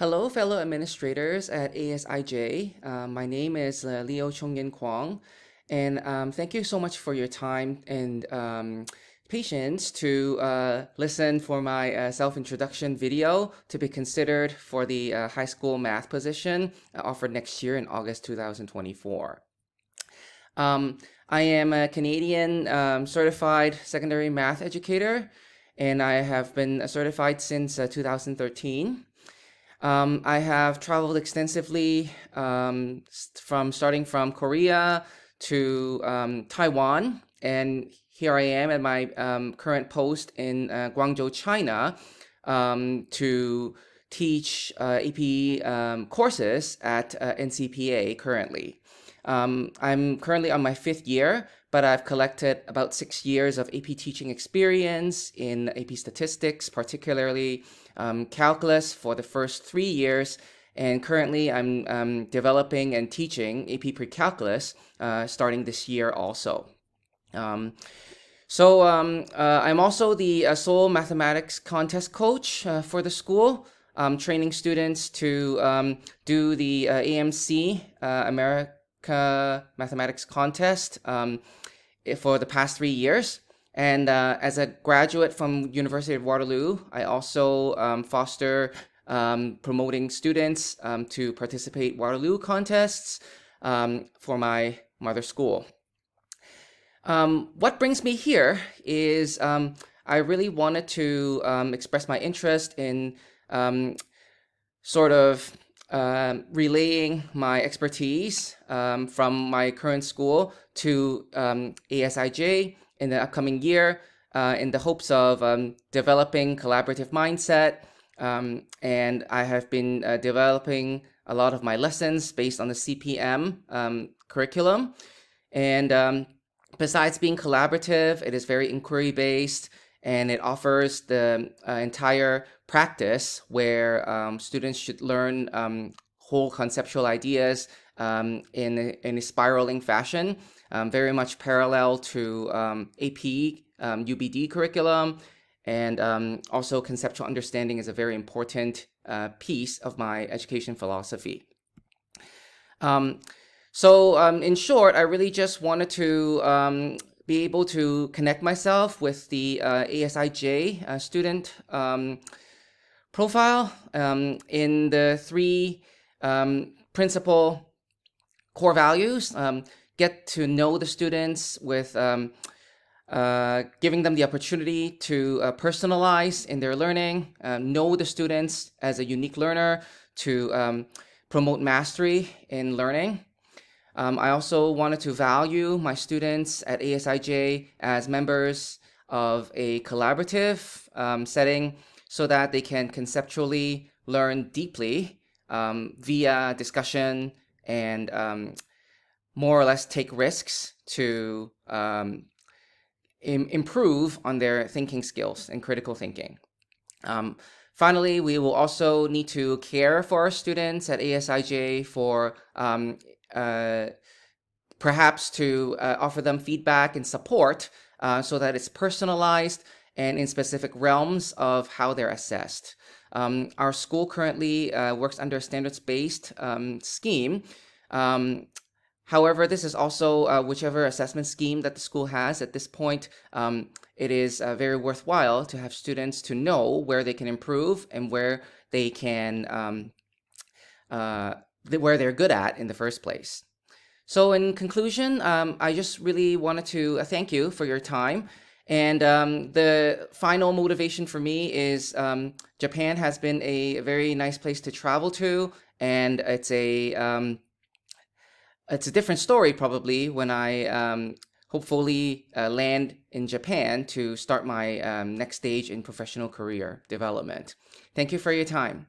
Hello, fellow administrators at ASIJ. My name is Leo Chongyin Kwong, and thank you so much for your time and patience to listen for my self-introduction video to be considered for the high school math position offered next year in August 2024. Um, I am a Canadian certified secondary math educator, and I have been certified since 2013. I have traveled extensively starting from Korea to Taiwan, and here I am at my current post in Guangzhou, China, to teach AP courses at NCPA currently. I'm currently on my 5th year, but I've collected about 6 years of AP teaching experience in AP statistics, particularly calculus for the first 3 years. And currently I'm developing and teaching AP pre-calculus starting this year also. I'm also the Seoul Mathematics Contest Coach for the school, training students to do the AMC, America Mathematics Contest, for the past 3 years. And as a graduate from University of Waterloo, I also foster promoting students to participate Waterloo contests for my mother school. What brings me here is I really wanted to express my interest in relaying my expertise from my current school to ASIJ in the upcoming year in the hopes of developing collaborative mindset. And I have been developing a lot of my lessons based on the CPM curriculum. And besides being collaborative, it is very inquiry-based, and it offers the entire practice where students should learn whole conceptual ideas in a spiraling fashion, very much parallel to AP UBD curriculum. And also conceptual understanding is a very important piece of my education philosophy. In short, I really just wanted to be able to connect myself with the ASIJ student profile in the 3 principal core values. Get to know the students with giving them the opportunity to personalize in their learning, know the students as a unique learner to promote mastery in learning. I also wanted to value my students at ASIJ as members of a collaborative setting so that they can conceptually learn deeply via discussion and more or less take risks to improve on their thinking skills and critical thinking. Finally, we will also need to care for our students at ASIJ for perhaps to offer them feedback and support so that it's personalized and in specific realms of how they're assessed. Our school currently works under a standards-based scheme. However, this is also whichever assessment scheme that the school has at this point. It is very worthwhile to have students to know where they can improve and where they can where they're good at in the first place. So in conclusion, I just really wanted to thank you for your time. And the final motivation for me is Japan has been a very nice place to travel to, and it's a different story probably when I hopefully land in Japan to start my next stage in professional career development. Thank you for your time.